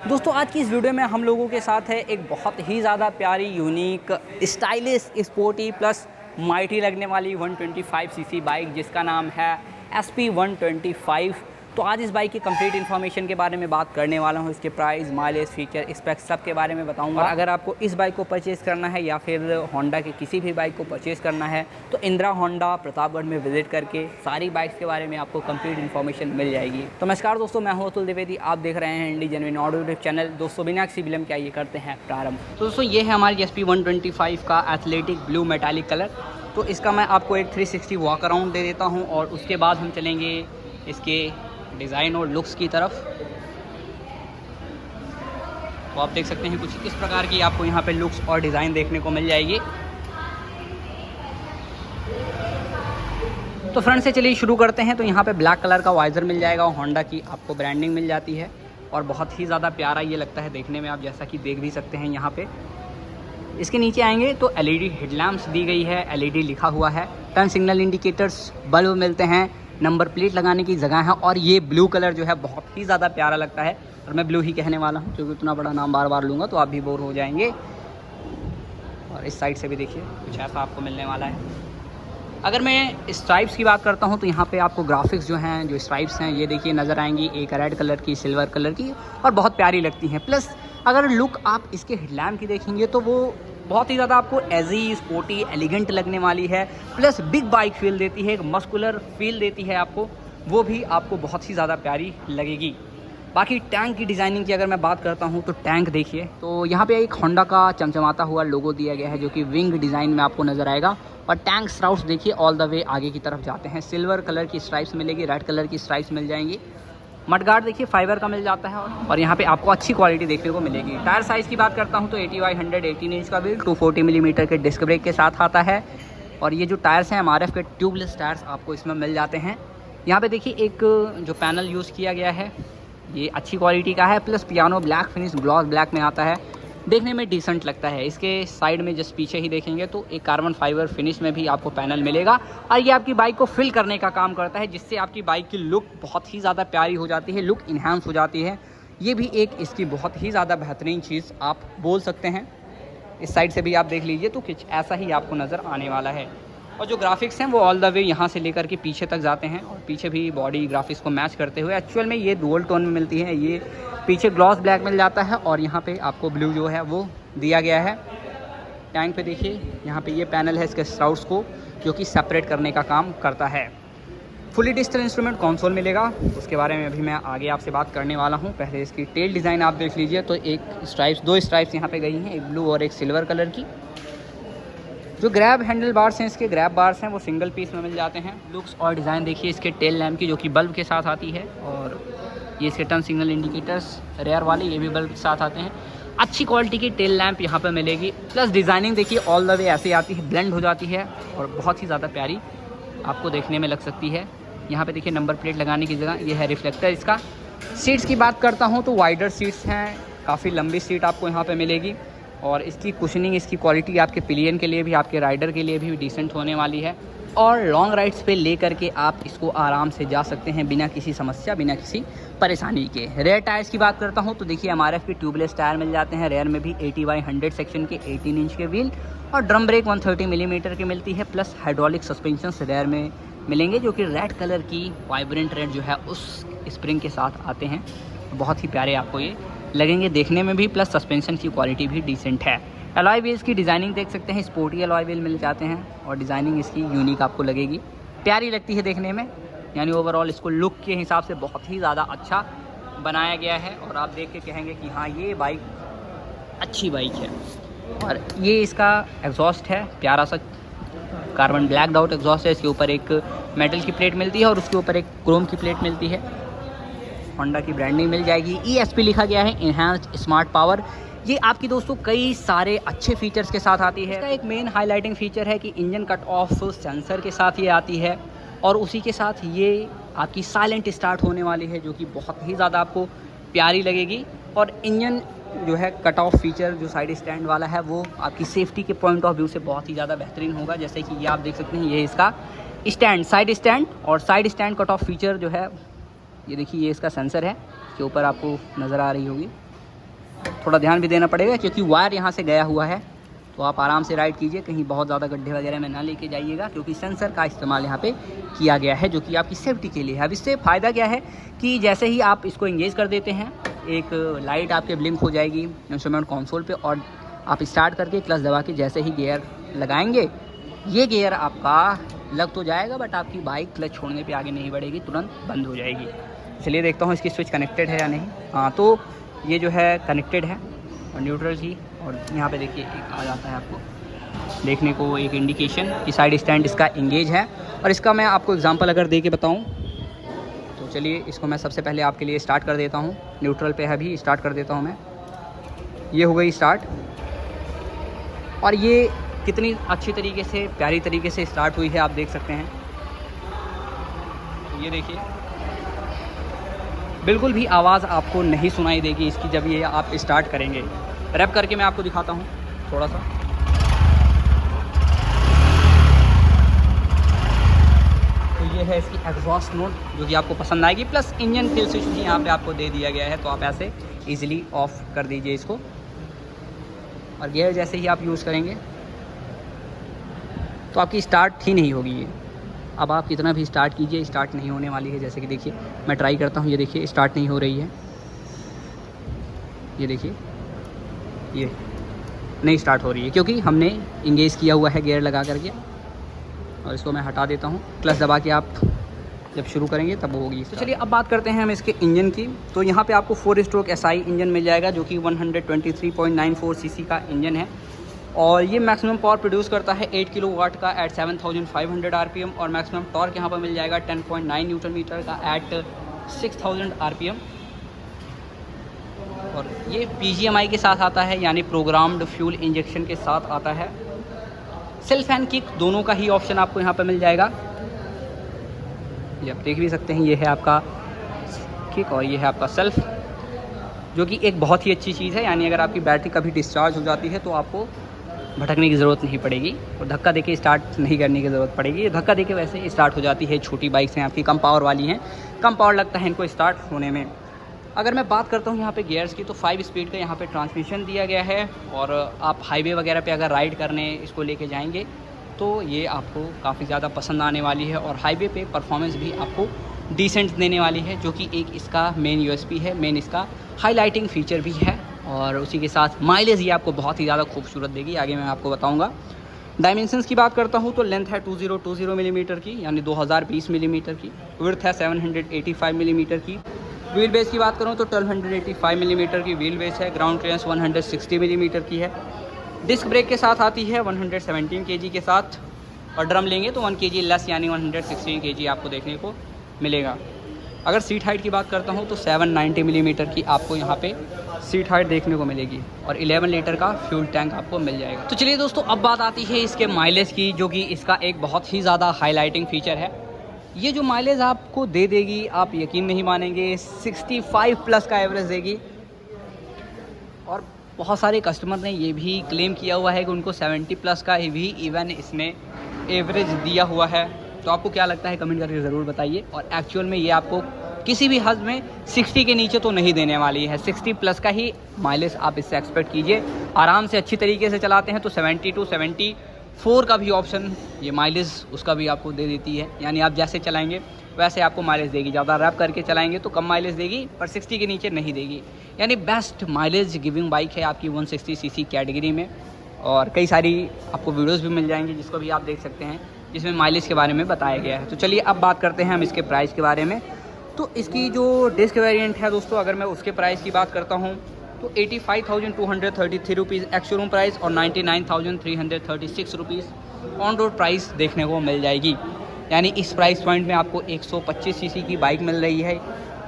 दोस्तों आज की इस वीडियो में हम लोगों के साथ है एक बहुत ही ज़्यादा प्यारी unique stylish sporty plus mighty लगने वाली 125 सीसी बाइक जिसका नाम है SP 125। तो आज इस बाइक की कंप्लीट इन्फॉर्मेशन के बारे में बात करने वाला हूँ। इसके प्राइस, माइलेज, फीचर, स्पेक्स सब के बारे में बताऊँगा। अगर आपको इस बाइक को परचेज़ करना है या फिर होंडा की किसी भी बाइक को परचेज़ करना है तो इंदिरा होंडा प्रतापगढ़ में विजिट करके सारी बाइक्स के बारे में आपको कंप्लीट इन्फॉर्मेशन मिल जाएगी। तो नमस्कार दोस्तों, मैं हूँ अतुल द्विवेदी, आप देख रहे हैं इंडी जेन्युइन ऑटोमोटिव चैनल। दोस्तों बिना किसी विलंब के आइए करते हैं प्रारंभ। तो दोस्तों ये है हमारी SP 125 का एथलेटिक ब्लू मेटालिक कलर। तो इसका मैं आपको एक 360 वॉक अराउंड दे देता हूँ और उसके बाद हम चलेंगे इसके डिज़ाइन और लुक्स की तरफ। तो आप देख सकते हैं कुछ इस प्रकार की आपको यहाँ पे लुक्स और डिज़ाइन देखने को मिल जाएगी। तो फ्रंट से चलिए शुरू करते हैं। तो यहाँ पे ब्लैक कलर का वाइज़र मिल जाएगा, होंडा की आपको ब्रांडिंग मिल जाती है और बहुत ही ज़्यादा प्यारा ये लगता है देखने में, आप जैसा कि देख भी सकते हैं यहाँ पे। इसके नीचे आएंगे तो LED हेडलैम्प्स दी गई है, LED लिखा हुआ है, टर्न सिग्नल इंडिकेटर्स, बल्ब मिलते हैं, नंबर प्लेट लगाने की जगह है और ये ब्लू कलर जो है बहुत ही ज़्यादा प्यारा लगता है और मैं ब्लू ही कहने वाला हूँ क्योंकि इतना बड़ा नाम बार बार लूँगा तो आप भी बोर हो जाएंगे। और इस साइड से भी देखिए कुछ ऐसा आपको मिलने वाला है। अगर मैं स्ट्राइप्स की बात करता हूँ तो यहाँ पे आपको ग्राफिक्स जो हैं, जो स्ट्राइप्स हैं ये देखिए नज़र आएंगी, एक रेड कलर की, सिल्वर कलर की और बहुत प्यारी लगती हैं। प्लस अगर लुक आप इसके हेडलैम्प की देखेंगे तो वो बहुत ही ज़्यादा आपको एजी, स्पोर्टी, एलिगेंट लगने वाली है। प्लस बिग बाइक फील देती है, एक मस्कुलर फील देती है आपको, वो भी आपको बहुत ही ज़्यादा प्यारी लगेगी। बाकी टैंक की डिज़ाइनिंग की अगर मैं बात करता हूँ तो टैंक देखिए, तो यहाँ पे एक होंडा का चमचमाता हुआ लोगो दिया गया है जो कि विंग डिज़ाइन में आपको नज़र आएगा। और टैंक स्ट्राउट्स देखिए ऑल द वे आगे की तरफ जाते हैं, सिल्वर कलर की स्ट्राइप्स मिलेगी, रेड कलर की स्ट्राइप्स मिल जाएंगी। मडगार्ड देखिए फाइबर का मिल जाता है और यहाँ पे आपको अच्छी क्वालिटी देखने को मिलेगी। टायर साइज़ की बात करता हूँ तो 80/100 18 इंच का व्हील, 240 मिलीमीटर के डिस्क ब्रेक के साथ आता है। और ये जो टायर्स हैं MRF के ट्यूबलेस टायर्स आपको इसमें मिल जाते हैं। यहाँ पे देखिए एक जो पैनल यूज़ किया गया है ये अच्छी क्वालिटी का है, plus piano black finish, gloss black में आता है, देखने में डिसेंट लगता है। इसके साइड में जस्ट पीछे ही देखेंगे तो एक कार्बन फाइबर फिनिश में भी आपको पैनल मिलेगा और ये आपकी बाइक को फिल करने का काम करता है जिससे आपकी बाइक की लुक बहुत ही ज़्यादा प्यारी हो जाती है, लुक इन्हांस हो जाती है। ये भी एक इसकी बहुत ही ज़्यादा बेहतरीन चीज़ आप बोल सकते हैं। इस साइड से भी आप देख लीजिए तो कुछ ऐसा ही आपको नज़र आने वाला है। और जो ग्राफिक्स हैं वो ऑल द वे यहाँ से लेकर के पीछे तक जाते हैं और पीछे भी बॉडी ग्राफिक्स को मैच करते हुए एक्चुअल में ये डुअल टोन में मिलती है। ये पीछे ग्लॉस ब्लैक मिल जाता है और यहाँ पे आपको ब्लू जो है वो दिया गया है। टैंक पे देखिए यहाँ पे ये पैनल है इसके स्ट्राउट्स को जो कि सेपरेट करने का काम करता है। फुली डिजिटल इंस्ट्रूमेंट कंसोल मिलेगा, उसके बारे में अभी मैं आगे आपसे बात करने वाला हूँ। पहले इसकी टेल डिज़ाइन आप देख लीजिए तो दो स्ट्राइप्स यहाँ पे गई हैं, एक ब्लू और एक सिल्वर कलर की। जो ग्रैब हैंडल बार्स हैं, इसके ग्रैब बार्स हैं वो सिंगल पीस में मिल जाते हैं। लुक्स और डिज़ाइन देखिए इसके टेल लैम्प की जो कि बल्ब के साथ आती है और ये इसके टर्न सिग्नल इंडिकेटर्स रेयर वाले ये भी बल्ब के साथ आते हैं। अच्छी क्वालिटी की टेल लैंप यहाँ पर मिलेगी। प्लस डिज़ाइनिंग देखिए ऑल द वे ऐसे आती है, ब्लेंड हो जाती है और बहुत ही ज़्यादा प्यारी आपको देखने में लग सकती है। यहाँ पे देखिए नंबर प्लेट लगाने की जगह ये है रिफ्लेक्टर इसका। सीट्स की बात करता हूँ तो वाइडर सीट्स हैं, काफ़ी लंबी सीट आपको यहाँ पे मिलेगी और इसकी कुशनिंग, इसकी क्वालिटी आपके पिलियन के लिए भी, आपके राइडर के लिए भी डिसेंट होने वाली है और लॉन्ग राइड्स पे ले करके आप इसको आराम से जा सकते हैं बिना किसी समस्या, बिना किसी परेशानी के। रेयर टायर्स की बात करता हूँ तो देखिए MRF के ट्यूबलेस टायर मिल जाते हैं, रेयर में भी 80/100 सेक्शन के 18 इंच के व्हील और ड्रम ब्रेक 130 मिलीमीटर की मिलती है। प्लस हाइड्रोलिक सस्पेंशन रेयर में मिलेंगे जो कि रेड कलर की वाइब्रेंट रेड जो है उस स्प्रिंग के साथ आते हैं, बहुत ही प्यारे आपको ये लगेंगे देखने में भी। प्लस सस्पेंशन की क्वालिटी भी डिसेंट है। अलॉय व्हील्स की डिज़ाइनिंग देख सकते हैं, स्पोर्टी अलॉय व्हील मिल जाते हैं और डिज़ाइनिंग इसकी यूनिक आपको लगेगी, प्यारी लगती है देखने में। यानी ओवरऑल इसको लुक के हिसाब से बहुत ही ज़्यादा अच्छा बनाया गया है और आप देख के कहेंगे कि हाँ ये बाइक अच्छी बाइक है। और ये इसका एग्जॉस्ट है, प्यारा सा कार्बन ब्लैक डॉट एग्जॉस्ट है। इसके ऊपर एक मेटल की प्लेट मिलती है और उसके ऊपर एक क्रोम की प्लेट मिलती है। होंडा की ब्रांडिंग मिल जाएगी, ESP लिखा गया है, इन्हांस्ड स्मार्ट पावर। ये आपकी दोस्तों कई सारे अच्छे फीचर्स के साथ आती है। इसका एक मेन हाईलाइटिंग फीचर है कि इंजन कट ऑफ सेंसर के साथ ये आती है और उसी के साथ ये आपकी साइलेंट स्टार्ट होने वाली है जो कि बहुत ही ज़्यादा आपको प्यारी लगेगी। और इंजन जो है कट ऑफ फीचर जो साइड स्टैंड वाला है वो आपकी सेफ्टी के पॉइंट ऑफ व्यू से बहुत ही ज़्यादा बेहतरीन होगा। जैसे कि ये आप देख सकते हैं, ये इसका स्टैंड, साइड स्टैंड और side stand cut off feature जो है ये देखिए, ये इसका सेंसर है, इसके ऊपर आपको नज़र आ रही होगी। थोड़ा ध्यान भी देना पड़ेगा क्योंकि वायर यहाँ से गया हुआ है, तो आप आराम से राइड कीजिए, कहीं बहुत ज़्यादा गड्ढे वगैरह में ना लेके जाइएगा, क्योंकि सेंसर का इस्तेमाल यहाँ पे किया गया है जो कि आपकी सेफ्टी के लिए है। अब इससे फ़ायदा क्या है कि जैसे ही आप इसको इंगेज कर देते हैं, एक लाइट आपके ब्लिंक हो जाएगी इंस्ट्रूमेंट कंसोल पे, और आप स्टार्ट करके क्लच दबा के जैसे ही गियर लगाएंगे, ये गियर आपका लग तो जाएगा बट आपकी बाइक क्लच छोड़ने पे आगे नहीं बढ़ेगी, तुरंत बंद हो जाएगी। चलिए देखता हूँ इसकी स्विच कनेक्टेड है या नहीं। हाँ, तो ये जो है कनेक्टेड है और न्यूट्रल की, और यहाँ पे देखिए एक आ जाता है आपको देखने को एक इंडिकेशन कि साइड स्टैंड इसका इंगेज है। और इसका मैं आपको एग्जांपल अगर दे के बताऊँ तो चलिए इसको मैं सबसे पहले आपके लिए स्टार्ट कर देता हूँ। न्यूट्रल पे है, अभी स्टार्ट कर देता हूँ मैं। ये हो गई स्टार्ट, और ये कितनी अच्छी तरीके से, प्यारी तरीके से स्टार्ट हुई है, आप देख सकते हैं। ये देखिए, बिल्कुल भी आवाज़ आपको नहीं सुनाई देगी इसकी जब ये आप स्टार्ट करेंगे। रैप करके मैं आपको दिखाता हूँ थोड़ा सा। तो ये है इसकी एग्जॉस्ट नोट जो कि आपको पसंद आएगी, प्लस इंजन किल स्विच भी यहाँ पे आपको दे दिया गया है, तो आप ऐसे इजीली ऑफ कर दीजिए इसको। और गियर जैसे ही आप यूज़ करेंगे तो आपकी स्टार्ट ही नहीं होगी ये। अब आप कितना भी स्टार्ट कीजिए, स्टार्ट नहीं होने वाली है। जैसे कि देखिए मैं ट्राई करता हूँ, ये देखिए स्टार्ट नहीं हो रही है। ये देखिए ये नहीं स्टार्ट हो रही है क्योंकि हमने इंगेज किया हुआ है गियर लगा करके। और इसको मैं हटा देता हूँ, क्लच दबा के आप जब शुरू करेंगे तब होगी। तो चलिए अब बात करते हैं हम इसके इंजन की। तो यहाँ पे आपको 4 स्ट्रोक SI इंजन मिल जाएगा जो कि 123.94 सीसी का इंजन है, और ये मैक्सिमम पावर प्रोड्यूस करता है 8 किलोवाट का एट 7500 RPM, और मैक्सिमम टॉर्क यहाँ पर मिल जाएगा 10.9 न्यूटन मीटर का एट 6000 RPM। और ये PGMI के साथ आता है, यानी प्रोग्राम्ड फ्यूल इंजेक्शन के साथ आता है। सेल्फ एंड किक दोनों का ही ऑप्शन आपको यहाँ पर मिल जाएगा। ये आप देख भी सकते हैं, ये है आपका किक और ये है आपका सेल्फ, जो कि एक बहुत ही अच्छी चीज़ है। यानी अगर आपकी बैटरी कभी डिस्चार्ज हो जाती है तो आपको भटकने की ज़रूरत नहीं पड़ेगी और धक्का देके स्टार्ट नहीं करने की ज़रूरत पड़ेगी। ये धक्का देके वैसे स्टार्ट हो जाती है। छोटी बाइक्स हैं आपकी, कम पावर वाली हैं, कम पावर लगता है इनको स्टार्ट होने में। अगर मैं बात करता हूँ यहाँ पे गियर्स की, तो 5 स्पीड का यहाँ पे ट्रांसमिशन दिया गया है, और आप हाईवे वगैरह पे अगर राइड करने इसको लेके जाएंगे तो ये आपको काफ़ी ज़्यादा पसंद आने वाली है, और हाईवे पे परफॉर्मेंस भी आपको डिसेंट देने वाली है, जो कि एक इसका मेन USP है, मेन इसका हाईलाइटिंग फीचर भी है। और उसी के साथ माइलेज ये आपको बहुत ही ज़्यादा खूबसूरत देगी, आगे मैं आपको बताऊँगा। डायमेंशंस की बात करता हूँ तो लेंथ है 2020 मिलीमीटर की, यानी 2020 मिलीमीटर की। विड्थ है 785 मिलीमीटर की। व्हील बेस की बात करूँ तो 1285 मिलीमीटर की व्हील बेस है। ग्राउंड क्लियरेंस 160 मिलीमीटर की है। डिस्क ब्रेक के साथ आती है 117 kg के साथ, और ड्रम लेंगे तो 1 kg लेस, यानी 116 kg आपको देखने को मिलेगा। अगर सीट हाइट की बात करता हूँ तो 790 मिलीमीटर की आपको यहाँ पे सीट हाइट देखने को मिलेगी, और 11 लीटर का फ्यूल टैंक आपको मिल जाएगा। तो चलिए दोस्तों, अब बात आती है इसके माइलेज की, जो कि इसका एक बहुत ही ज़्यादा हाईलाइटिंग फीचर है। ये जो माइलेज आपको दे देगी, आप यकीन नहीं मानेंगे, 65 प्लस का एवरेज देगी। और बहुत सारे कस्टमर ने ये भी क्लेम किया हुआ है कि उनको 70 प्लस का भी इवन इसमें एवरेज दिया हुआ है। तो आपको क्या लगता है कमेंट करके ज़रूर बताइए। और एक्चुअल में ये आपको किसी भी हद में 60 के नीचे तो नहीं देने वाली है, 60 प्लस का ही माइलेज आप इससे एक्सपेक्ट कीजिए। आराम से अच्छी तरीके से चलाते हैं तो 70 to 74 का भी ऑप्शन ये माइलेज उसका भी आपको दे देती है। यानी आप जैसे चलाएंगे वैसे आपको माइलेज देगी। ज़्यादा रैप करके चलाएंगे तो कम माइलेज देगी, पर 60 के नीचे नहीं देगी। यानी बेस्ट माइलेज गिविंग बाइक है आपकी 160 सीसी कैटेगरी में। और कई सारी आपको वीडियोस भी मिल जाएंगी जिसको भी आप देख सकते हैं, जिसमें माइलेज के बारे में बताया गया है। तो चलिए अब बात करते हैं हम इसके प्राइस के बारे में। तो इसकी जो डिस्क वेरिएंट है दोस्तों, अगर मैं उसके प्राइस की बात करता हूँ तो 85,233 रुपीज़ एक्स शोरूम प्राइस, और 99,336 रुपीज़ ऑन रोड प्राइस देखने को मिल जाएगी। यानी इस प्राइस पॉइंट में आपको 125 सीसी की बाइक मिल रही है,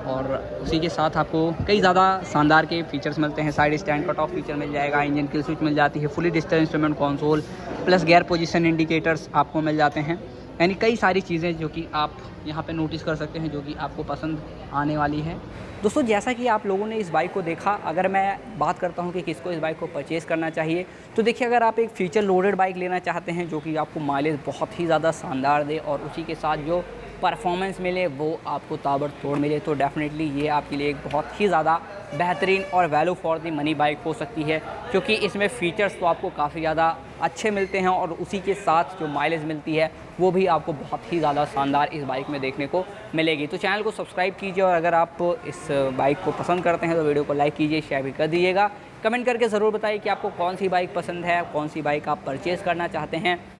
और उसी के साथ आपको कई ज़्यादा शानदार के फीचर्स मिलते हैं। Side stand cut off feature मिल जाएगा, इंजन किल स्विच मिल जाती है, fully digital instrument console, plus gear position indicators आपको मिल जाते हैं। यानी कई सारी चीज़ें जो कि आप यहाँ पे नोटिस कर सकते हैं, जो कि आपको पसंद आने वाली है। दोस्तों, जैसा कि आप लोगों ने इस बाइक को देखा, अगर मैं बात करता हूँ कि किसको इस बाइक को परचेज़ करना चाहिए, तो देखिए, अगर आप एक फीचर लोडेड बाइक लेना चाहते हैं जो कि आपको माइलेज बहुत ही ज़्यादा शानदार दे, और उसी के साथ जो परफॉर्मेंस मिले वो आपको ताबड़तोड़ मिले, तो डेफ़िनेटली ये आपके लिए एक बहुत ही ज़्यादा बेहतरीन और value for the money bike हो सकती है, क्योंकि इसमें फ़ीचर्स तो आपको काफ़ी ज़्यादा अच्छे मिलते हैं और उसी के साथ जो माइलेज मिलती है वो भी आपको बहुत ही ज़्यादा शानदार इस बाइक में देखने को मिलेगी। तो चैनल को सब्सक्राइब कीजिए और अगर आप इस बाइक को पसंद करते हैं तो वीडियो को लाइक कीजिए, शेयर भी कर दीजिएगा। कमेंट करके ज़रूर बताइए कि आपको कौन सी बाइक पसंद है, कौन सी बाइक आप परचेज़ करना चाहते हैं।